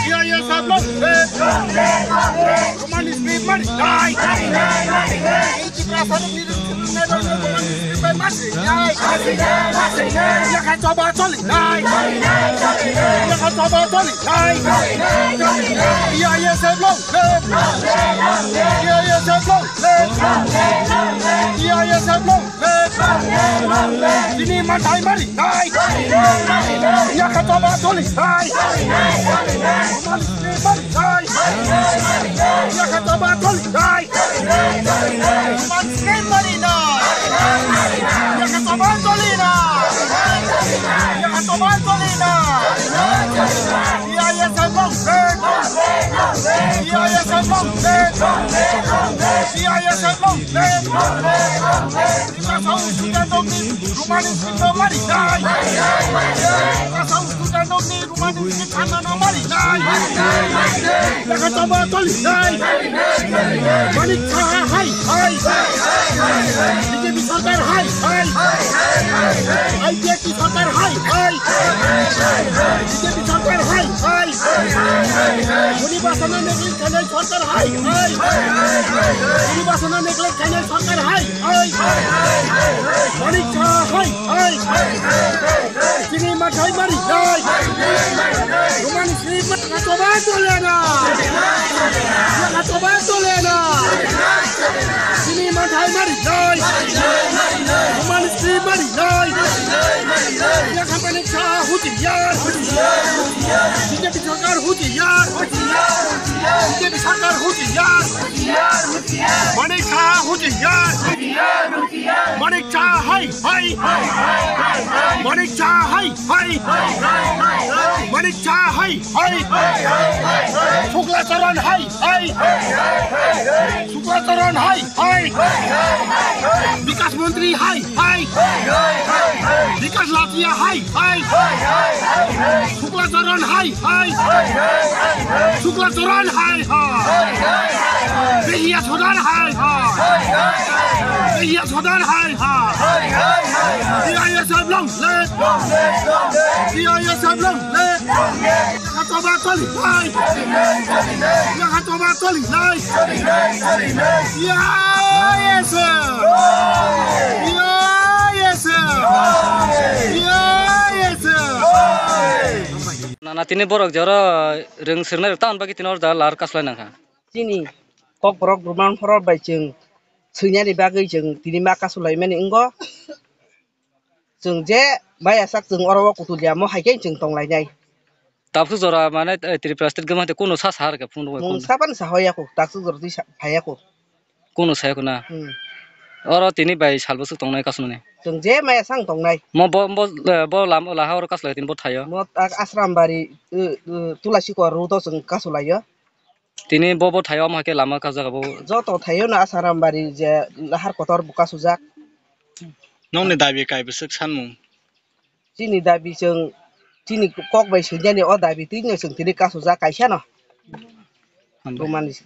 Iya ya sablon. Romanis speed mari. Dai. Ini perasaan ini romanis speed masih. Dai. Ya kan coba toli. Dai. Ya kan coba toli. Dai. Iya ya sablon. Iya ya sablon. Iya ya sablon. Ini mantai mari. Dai. Ya kan coba toli. Dai. Ya kan coba toli. Dai. Romanis mari. Ya kan coba toli. Ya kan coba toli. Iya ya sablon. Iya ya sablon. Iya ya sablon. Sudah dongni Romanis speed mari. Dai. Sudah dongni Romanis speed mari. Dai. Ya kan coba toli. Dai. Manik hai. BJP सरकार hai. IPF सरकार hai. BJP सरकार hai. Unibasana Negeri Channel सरकार hai. Unibasana Negeri Channel सरकार hai. Manik hai. Sini matai mari. Dai. Romanis speed coba tolena. Ya coba tolena. Sini matai mari. Dai. Romanis speed mari. Dai. Ya kan panik hutiyar. BJP सरकार hutiyar. BJP सरकार hutiyar. Manik hutiyar. Manik hai. Manik hai. Manik hai. Suklacharan hai. Suklacharan hai. Vikas Mantri hai. Vikas Latia hai. Suklacharan hai. Suklacharan hai. Behia Sodan hai. Behia Sodan hai. Iya ya sablon. Iya ya sablon. Ya coba toli. Ya coba toli. Ya yes. Ya yes. Ya yes. Nana tini borok jara reng sirna tahun bagi tinor dah lar kaslah nangka. Sini kok borok rumah foror bajeng sunya di bagai jeng tini maka Sulaiman inggo jeng je bayar sak jeng orang waktu tu dia mau hakai jeng tong lainnya. Tapi jara mana tiri plastik gemah te kuno sah sahar ke pun. Saban sahoya aku tak jeng di bahaya aku. Kuno saya kuna. Orang tini bayi salbus tong nai kasune. Jeng je maya sang tong nai. Mau bo lam lah orang kaslah tin bo thaya. Mau asram bari tulasi ko ruto jeng kasulaya. Tini bo thaya mah ke lama kaza bo. Joto thayo na asram bari je lahar kotor buka sujak. Nong ni dabi kai besek sanmung. Sini dabi jeng sini kok bayi sunya ni dabi tinggal jeng tini kasujak kaisya no. Romanis.